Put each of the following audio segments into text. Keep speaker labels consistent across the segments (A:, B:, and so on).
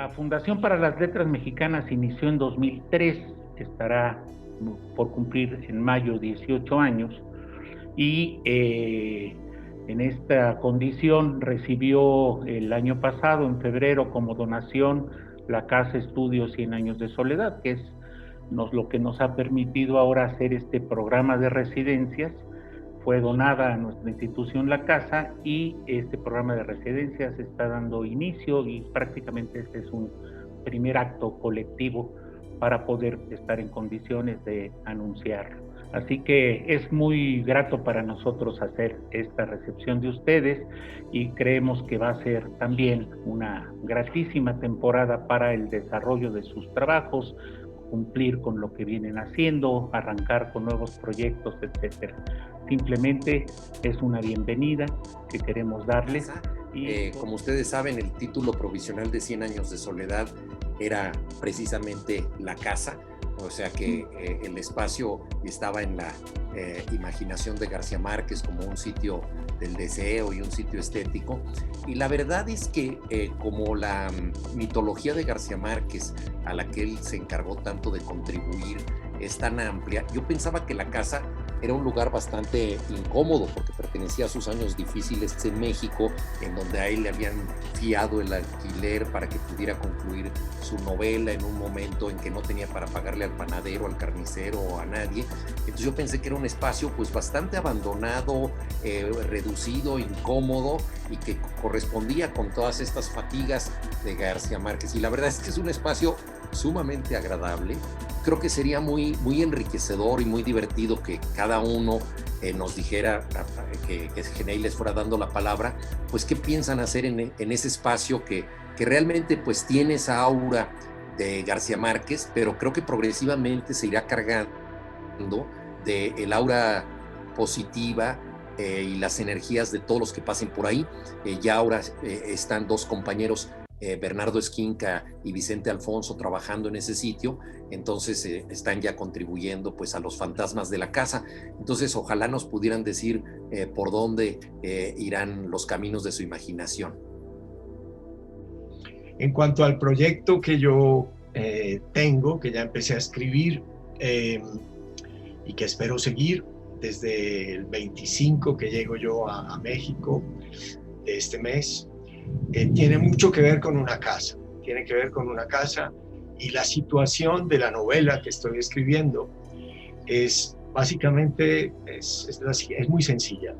A: La Fundación para las Letras Mexicanas inició en 2003, estará por cumplir en mayo 18 años, y en esta condición recibió el año pasado, en febrero, como donación, la Casa Estudio 100 Años de Soledad, que es lo que nos ha permitido ahora hacer este programa de residencias. Fue donada a nuestra institución la casa y este programa de residencias está dando inicio y prácticamente este es un primer acto colectivo para poder estar en condiciones de anunciarlo. Así que es muy grato para nosotros hacer esta recepción de ustedes y creemos que va a ser también una gratísima temporada para el desarrollo de sus trabajos, cumplir con lo que vienen haciendo, arrancar con nuevos proyectos, etcétera. Simplemente es una bienvenida que queremos darles.
B: Como ustedes saben, el título provisional de 100 años de soledad era precisamente la casa, o sea que el espacio estaba en la imaginación de García Márquez como un sitio del deseo y un sitio estético. Y la verdad es que como la mitología de García Márquez, a la que él se encargó tanto de contribuir, es tan amplia, yo pensaba que la casa era un lugar bastante incómodo porque pertenecía a sus años difíciles en México, en donde a él le habían fiado el alquiler para que pudiera concluir su novela en un momento en que no tenía para pagarle al panadero, al carnicero o a nadie. Entonces yo pensé que era un espacio pues bastante abandonado, reducido, incómodo y que correspondía con todas estas fatigas de García Márquez. Y la verdad es que es un espacio sumamente agradable. Creo que sería muy enriquecedor y muy divertido que cada uno nos dijera, que Genei les fuera dando la palabra, pues qué piensan hacer en ese espacio que realmente pues tiene esa aura de García Márquez, pero creo que progresivamente se irá cargando de el aura positiva y las energías de todos los que pasen por ahí. Ya ahora están dos compañeros, Bernardo Esquinca y Vicente Alfonso, trabajando en ese sitio, entonces están ya contribuyendo pues a los fantasmas de la casa. Entonces ojalá nos pudieran decir por dónde irán los caminos de su imaginación.
C: En cuanto al proyecto que yo tengo, que ya empecé a escribir y que espero seguir desde el 25 que llego yo a México de este mes, tiene mucho que ver con una casa, tiene que ver con una casa, y la situación de la novela que estoy escribiendo es básicamente, es muy sencilla.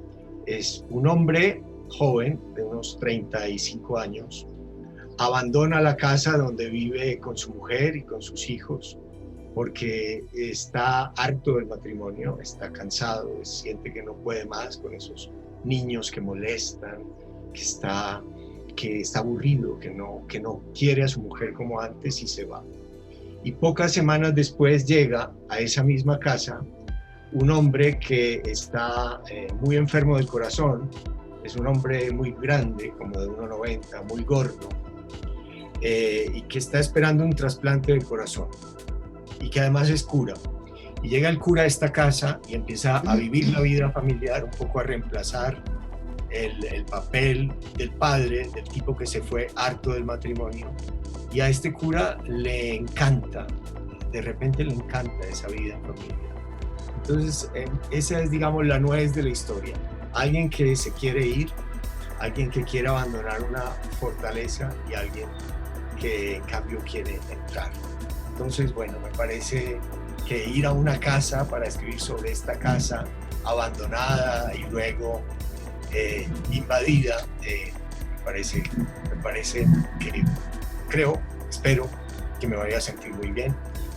C: Es un hombre joven de unos 35 años, abandona la casa donde vive con su mujer y con sus hijos porque está harto del matrimonio, está cansado, siente que no puede más con esos niños que molestan, que está aburrido, que no quiere a su mujer como antes y se va. Y pocas semanas después llega a esa misma casa un hombre que está muy enfermo del corazón, es un hombre muy grande, como de 1,90, muy gordo, y que está esperando un trasplante del corazón, y que además es cura. Y llega el cura a esta casa y empieza a vivir la vida familiar, un poco a reemplazar el papel del padre, del tipo que se fue harto del matrimonio, y a este cura le encanta, de repente le encanta esa vida en familia. Entonces, esa es, digamos, la nuez de la historia. Alguien que se quiere ir, alguien que quiere abandonar una fortaleza y alguien que en cambio quiere entrar. Entonces, bueno, me parece que ir a una casa para escribir sobre esta casa abandonada y luego invadida, me parece que espero que me vaya a sentir muy bien,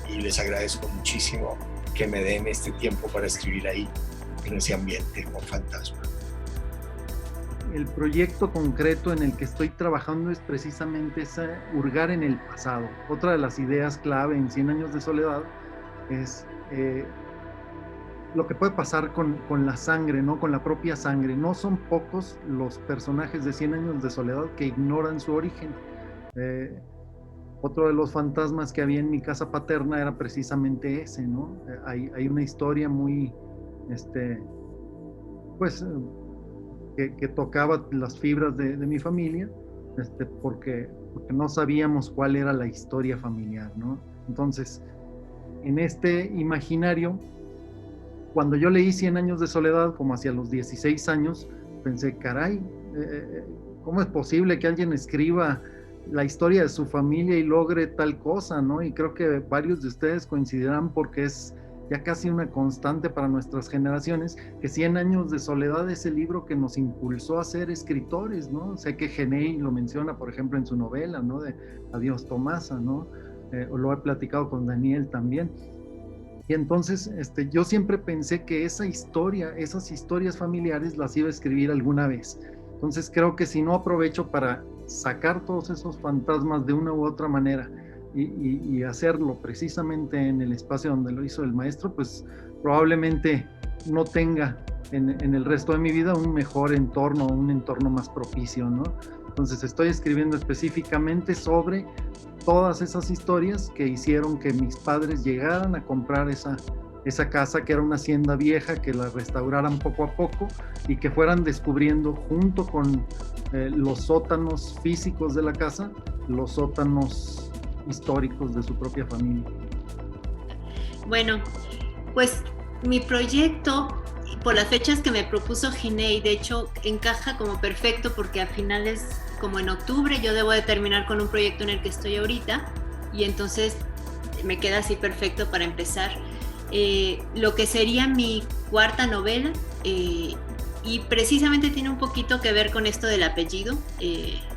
C: y les agradezco muchísimo que me den este tiempo para escribir ahí en ese ambiente con fantasma.
D: El proyecto concreto en el que estoy trabajando es precisamente hurgar en el pasado. Otra de las ideas clave en 100 años de soledad es lo que puede pasar con la sangre, ¿no? Con la propia sangre. No son pocos los personajes de 100 años de soledad que ignoran su origen. Otro de los fantasmas que había en mi casa paterna era precisamente ese, ¿no? Hay una historia muy, pues, que tocaba las fibras de mi familia, porque no sabíamos cuál era la historia familiar, ¿no? Entonces, en este imaginario, cuando yo leí 100 años de soledad, como hacia los 16 años, pensé, caray, ¿cómo es posible que alguien escriba la historia de su familia y logre tal cosa, ¿no? Y creo que varios de ustedes coincidirán, porque es ya casi una constante para nuestras generaciones, que 100 años de soledad es el libro que nos impulsó a ser escritores, ¿no? Sé que Genei lo menciona, por ejemplo, en su novela, ¿no? De Adiós Tomasa, ¿no? O lo he platicado con Daniel también. Y entonces yo siempre pensé que esa historia, esas historias familiares las iba a escribir alguna vez. Entonces creo que si no aprovecho para sacar todos esos fantasmas de una u otra manera y hacerlo precisamente en el espacio donde lo hizo el maestro, pues probablemente no tenga en el resto de mi vida un mejor entorno, un entorno más propicio, ¿no? Entonces estoy escribiendo específicamente sobre todas esas historias que hicieron que mis padres llegaran a comprar esa casa, que era una hacienda vieja, que la restauraran poco a poco y que fueran descubriendo, junto con los sótanos físicos de la casa, los sótanos históricos de su propia familia.
E: Bueno, pues mi proyecto, por las fechas que me propuso Genei, de hecho encaja como perfecto, porque a finales, como en octubre, yo debo de terminar con un proyecto en el que estoy ahorita, y entonces me queda así perfecto para empezar lo que sería mi cuarta novela, y precisamente tiene un poquito que ver con esto del apellido.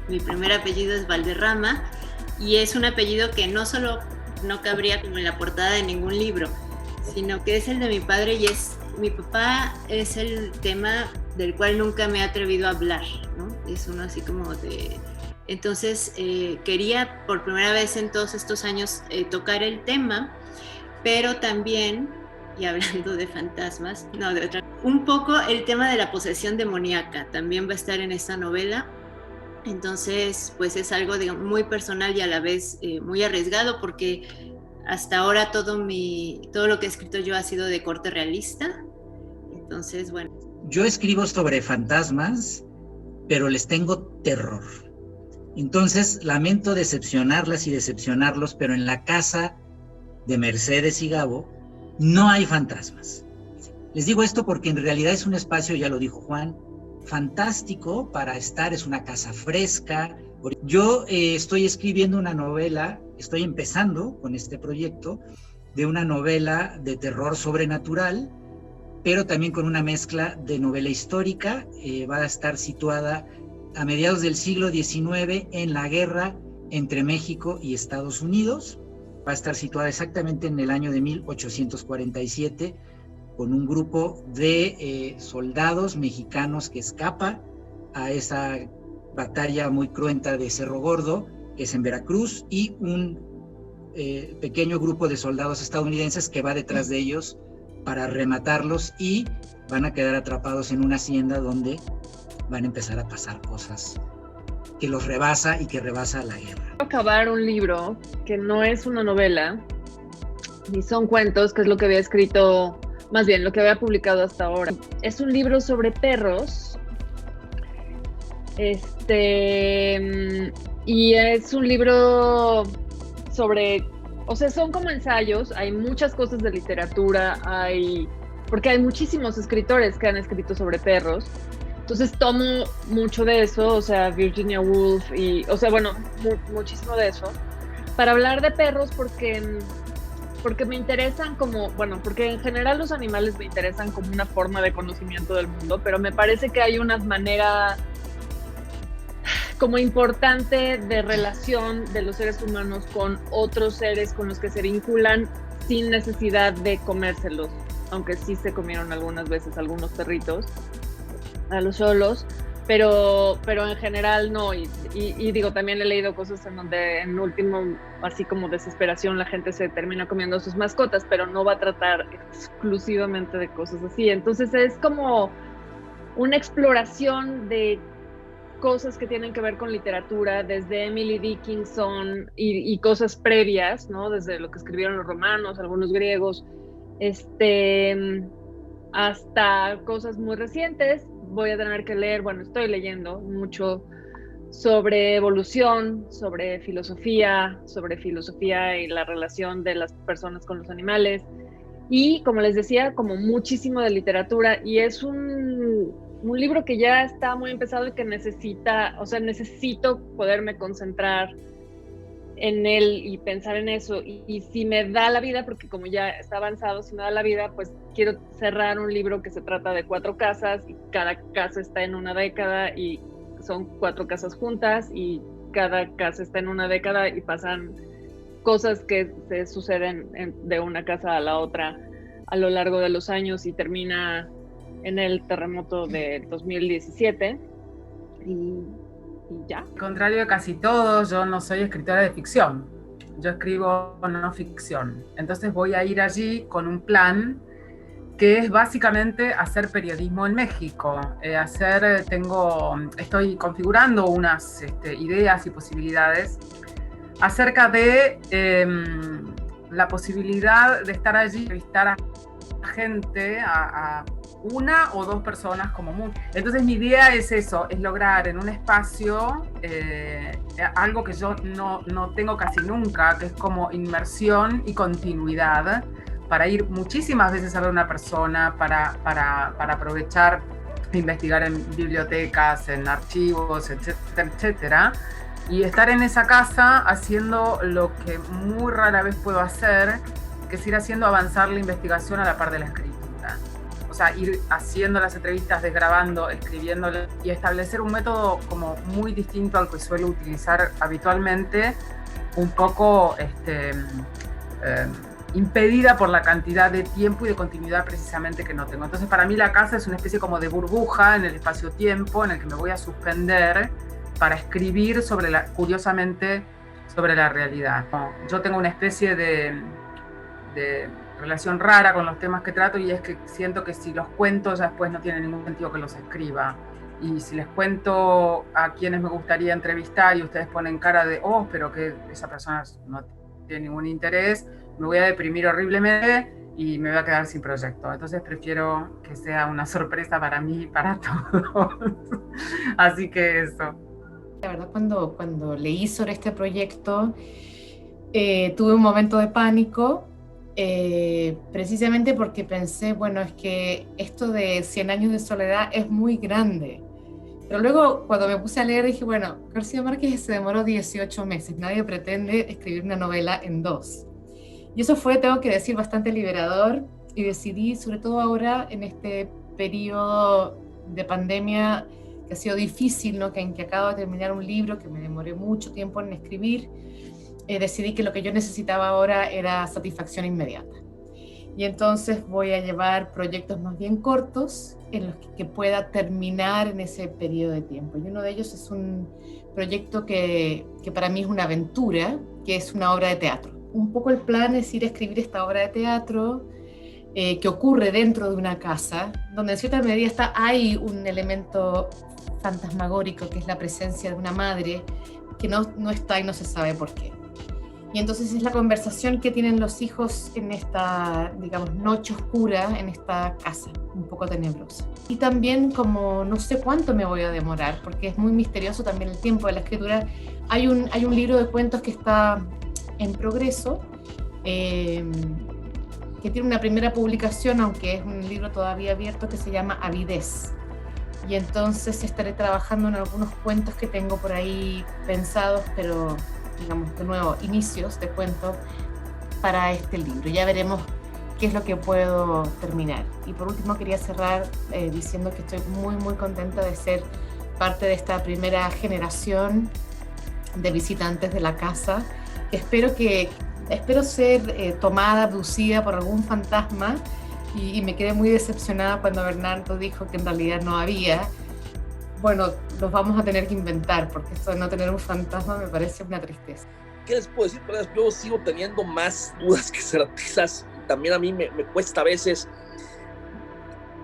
E: Mi primer apellido es Valderrama, y es un apellido que no solo no cabría como en la portada de ningún libro, sino que es el de mi padre, y mi papá es el tema del cual nunca me he atrevido a hablar, ¿no? Es uno así como de... Entonces quería por primera vez en todos estos años tocar el tema, pero también, y hablando de fantasmas, no, de otra, un poco el tema de la posesión demoníaca también va a estar en esta novela. Entonces, pues es algo, digamos, muy personal y a la vez muy arriesgado, porque hasta ahora todo lo que he escrito yo ha sido de corte realista. Entonces, bueno.
F: Yo escribo sobre fantasmas, pero les tengo terror. Entonces, lamento decepcionarlas y decepcionarlos, pero en la casa de Mercedes y Gabo no hay fantasmas. Les digo esto porque en realidad es un espacio, ya lo dijo Juan, fantástico para estar, es una casa fresca. Yo estoy escribiendo una novela, estoy empezando con este proyecto de una novela de terror sobrenatural, pero también con una mezcla de novela histórica. Va a estar situada a mediados del siglo XIX en la guerra entre México y Estados Unidos. Va a estar situada exactamente en el año de 1847, con un grupo de soldados mexicanos que escapa a esa batalla muy cruenta de Cerro Gordo, que es en Veracruz, y un pequeño grupo de soldados estadounidenses que va detrás de ellos para rematarlos, y van a quedar atrapados en una hacienda donde van a empezar a pasar cosas que los rebasa y que rebasa la guerra.
G: Acabar un libro que no es una novela, ni son cuentos, que es lo que había escrito, más bien lo que había publicado hasta ahora. Es un libro sobre perros, y es un libro sobre, o sea, son como ensayos, hay muchas cosas de literatura, porque hay muchísimos escritores que han escrito sobre perros. Entonces tomo mucho de eso, o sea, Virginia Woolf muchísimo de eso, para hablar de perros, porque me interesan porque en general los animales me interesan como una forma de conocimiento del mundo, pero me parece que hay una manera como importante de relación de los seres humanos con otros seres con los que se vinculan sin necesidad de comérselos, aunque sí se comieron algunas veces algunos perritos a los solos, pero en general no, y digo, también he leído cosas en donde en último, así como desesperación, la gente se termina comiendo sus mascotas, pero no va a tratar exclusivamente de cosas así. Entonces es como una exploración de cosas que tienen que ver con literatura, desde Emily Dickinson y cosas previas, ¿no? Desde lo que escribieron los romanos, algunos griegos, hasta cosas muy recientes. Voy a tener que leer, estoy leyendo mucho sobre evolución, sobre filosofía y la relación de las personas con los animales. Y como les decía, como muchísimo de literatura. Y es un libro que ya está muy empezado y que necesito poderme concentrar en él y pensar en eso. Y si me da la vida, porque como ya está avanzado, si me da la vida, pues quiero cerrar un libro que se trata de 4 casas y cada casa está en una década y son 4 casas juntas y cada casa está en una década y pasan cosas que se suceden de una casa a la otra a lo largo de los años y termina en el terremoto de 2017 y ya.
H: Al contrario de casi todos, yo no soy escritora de ficción, yo escribo no ficción, entonces voy a ir allí con un plan que es básicamente hacer periodismo en México. Estoy configurando unas ideas y posibilidades acerca de la posibilidad de estar allí, entrevistar a gente, a 1 o 2 personas como mucho. Entonces mi idea es eso, es lograr en un espacio algo que yo no tengo casi nunca, que es como inmersión y continuidad, para ir muchísimas veces a ver a una persona, para aprovechar, investigar en bibliotecas, en archivos, etcétera, etcétera, y estar en esa casa haciendo lo que muy rara vez puedo hacer, que es ir haciendo avanzar la investigación a la par de la escritura. O sea, ir haciendo las entrevistas, desgrabando, escribiendo y establecer un método como muy distinto al que suelo utilizar habitualmente, un poco impedida por la cantidad de tiempo y de continuidad precisamente que no tengo. Entonces para mí la casa es una especie como de burbuja en el espacio-tiempo en el que me voy a suspender para escribir curiosamente sobre la realidad. Yo tengo una especie de relación rara con los temas que trato, y es que siento que si los cuento ya después no tiene ningún sentido que los escriba. Y si les cuento a quienes me gustaría entrevistar y ustedes ponen cara de pero que esa persona no tiene ningún interés, me voy a deprimir horriblemente y me voy a quedar sin proyecto. Entonces prefiero que sea una sorpresa para mí y para todos. Así que eso.
I: La verdad, cuando leí sobre este proyecto, tuve un momento de pánico, precisamente porque pensé, bueno, es que esto de 100 años de soledad es muy grande. Pero luego, cuando me puse a leer, dije, bueno, García Márquez se demoró 18 meses, nadie pretende escribir una novela en 2. Y eso fue, tengo que decir, bastante liberador, y decidí, sobre todo ahora, en este periodo de pandemia que ha sido difícil, ¿no? En que acabo de terminar un libro que me demoré mucho tiempo en escribir, decidí que lo que yo necesitaba ahora era satisfacción inmediata. Y entonces voy a llevar proyectos más bien cortos en los que pueda terminar en ese periodo de tiempo. Y uno de ellos es un proyecto que para mí es una aventura, que es una obra de teatro. Un poco el plan es ir a escribir esta obra de teatro que ocurre dentro de una casa, donde en cierta medida hay un elemento fantasmagórico, que es la presencia de una madre que no está y no se sabe por qué. Y entonces es la conversación que tienen los hijos en esta, digamos, noche oscura, en esta casa, un poco tenebrosa. Y también, como no sé cuánto me voy a demorar, porque es muy misterioso también el tiempo de la escritura, hay un libro de cuentos que está en progreso, que tiene una primera publicación, aunque es un libro todavía abierto, que se llama Avidez. Y entonces estaré trabajando en algunos cuentos que tengo por ahí pensados, pero digamos, de nuevo, inicios de cuentos para este libro. Ya veremos qué es lo que puedo terminar. Y por último quería cerrar diciendo que estoy muy, muy contenta de ser parte de esta primera generación de visitantes de la casa. Espero ser tomada, abducida por algún fantasma, y me quedé muy decepcionada cuando Bernardo dijo que en realidad no había. Bueno, los vamos a tener que inventar, porque esto de no tener un fantasma me parece una tristeza.
J: ¿Qué les puedo decir? Yo sigo teniendo más dudas que certezas. También a mí me cuesta a veces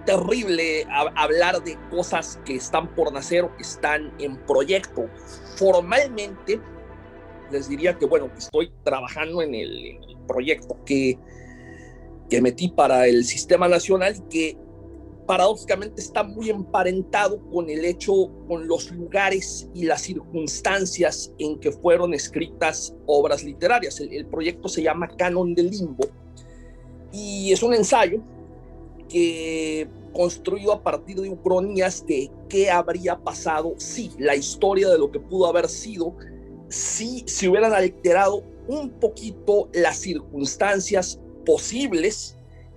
J: terrible hablar de cosas que están por nacer o que están en proyecto. Formalmente les diría que, bueno, que estoy trabajando en el proyecto que metí para el Sistema Nacional, y que paradójicamente está muy emparentado con el hecho, con los lugares y las circunstancias en que fueron escritas obras literarias. El proyecto se llama Canon del Limbo y es un ensayo que construido a partir de ucronías de qué habría pasado si la historia de lo que pudo haber sido, si se hubieran alterado un poquito las circunstancias posibles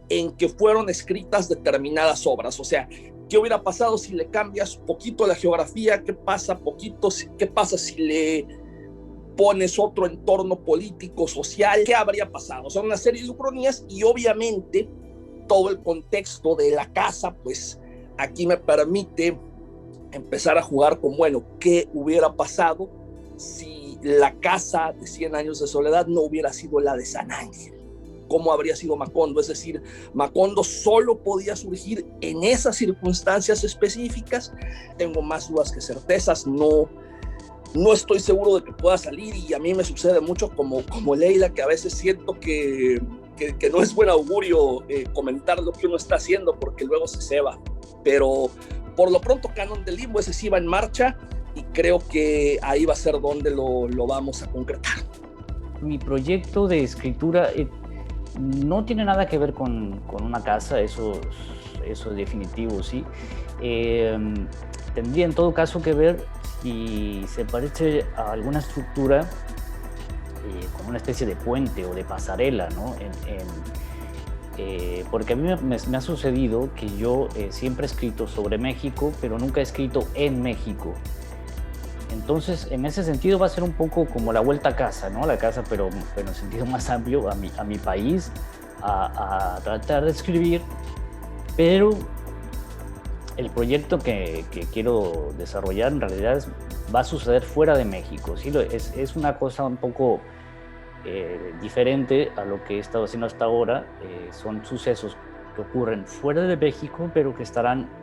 J: en que fueron escritas determinadas obras. O sea, ¿qué hubiera pasado si le cambias poquito la geografía? ¿Qué pasa si le pones otro entorno político, social? ¿Qué habría pasado? Son una serie de ucronías y obviamente todo el contexto de la casa, pues aquí me permite empezar a jugar con, bueno, ¿qué hubiera pasado si la casa de 100 años de soledad no hubiera sido la de San Ángel? ¿Cómo habría sido Macondo? Es decir, Macondo solo podía surgir en esas circunstancias específicas. Tengo más dudas que certezas, no estoy seguro de que pueda salir, y a mí me sucede mucho como Leila, que a veces siento que no es buen augurio comentar lo que uno está haciendo porque luego se ceba. Pero por lo pronto Canon del Limbo, ese sí va en marcha y creo que ahí va a ser donde lo vamos a concretar.
K: Mi proyecto de escritura no tiene nada que ver con una casa, eso es definitivo, sí. Tendría en todo caso que ver si se parece a alguna estructura como una especie de puente o de pasarela, ¿no? Porque a mí me ha sucedido que yo siempre he escrito sobre México, pero nunca he escrito en México. Entonces, en ese sentido va a ser un poco como la vuelta a casa, ¿no? La casa, pero en sentido más amplio, a mi país, a tratar de escribir, pero el proyecto que quiero desarrollar en realidad va a suceder fuera de México, ¿sí? Es una cosa un poco diferente a lo que he estado haciendo hasta ahora. Son sucesos que ocurren fuera de México, pero que estarán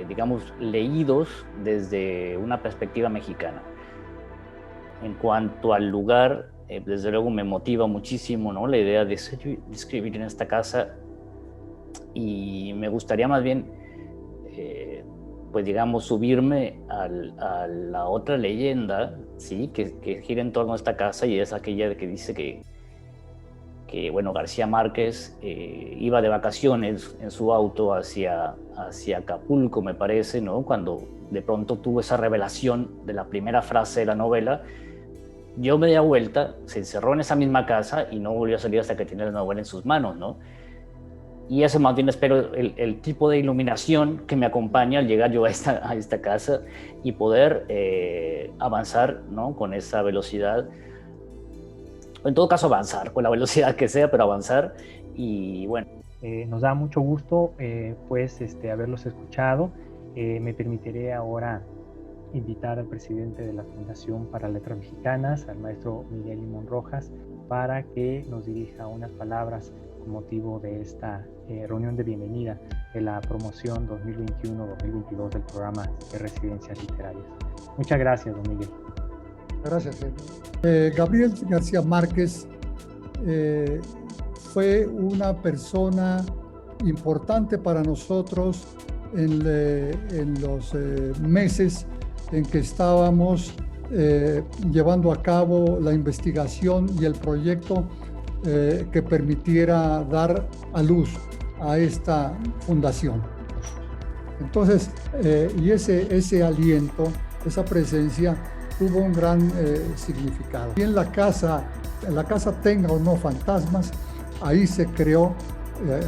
K: digamos, leídos desde una perspectiva mexicana. En cuanto al lugar, desde luego me motiva muchísimo, ¿no? La idea de escribir en esta casa, y me gustaría más bien, pues digamos, subirme a la otra leyenda, ¿sí? que gira en torno a esta casa, y es aquella que dice que bueno, García Márquez iba de vacaciones en su auto hacia Acapulco, me parece, ¿no? Cuando de pronto tuvo esa revelación de la primera frase de la novela, dio media vuelta, se encerró en esa misma casa y no volvió a salir hasta que tenía la novela en sus manos, ¿no? Y ese más bien espero el tipo de iluminación que me acompaña al llegar yo a esta casa y poder avanzar, ¿no? Con esa velocidad. En todo caso avanzar, con la velocidad que sea, pero avanzar. Y bueno.
L: Nos da mucho gusto pues haberlos escuchado. Me permitiré ahora invitar al presidente de la Fundación para Letras Mexicanas, al maestro Miguel Limón Rojas, para que nos dirija unas palabras con motivo de esta reunión de bienvenida de la promoción 2021-2022 del programa de residencias literarias. Muchas gracias, don Miguel.
M: Gracias. Gabriel García Márquez fue una persona importante para nosotros en los meses en que estábamos llevando a cabo la investigación y el proyecto que permitiera dar a luz a esta fundación. Entonces, y ese aliento, esa presencia, tuvo un gran significado. Y en la casa tenga o no fantasmas, ahí se creó,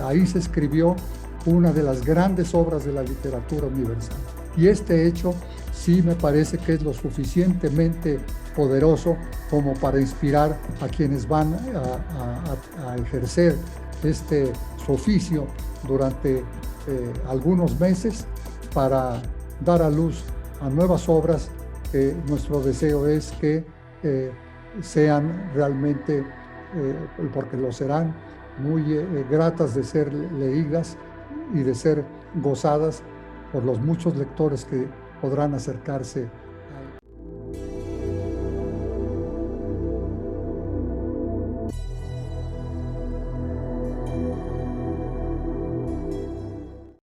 M: ahí se escribió una de las grandes obras de la literatura universal. Y este hecho sí me parece que es lo suficientemente poderoso como para inspirar a quienes van a ejercer su oficio durante algunos meses para dar a luz a nuevas obras. Nuestro deseo es que sean realmente, porque lo serán, muy gratas de ser leídas y de ser gozadas por los muchos lectores que podrán acercarse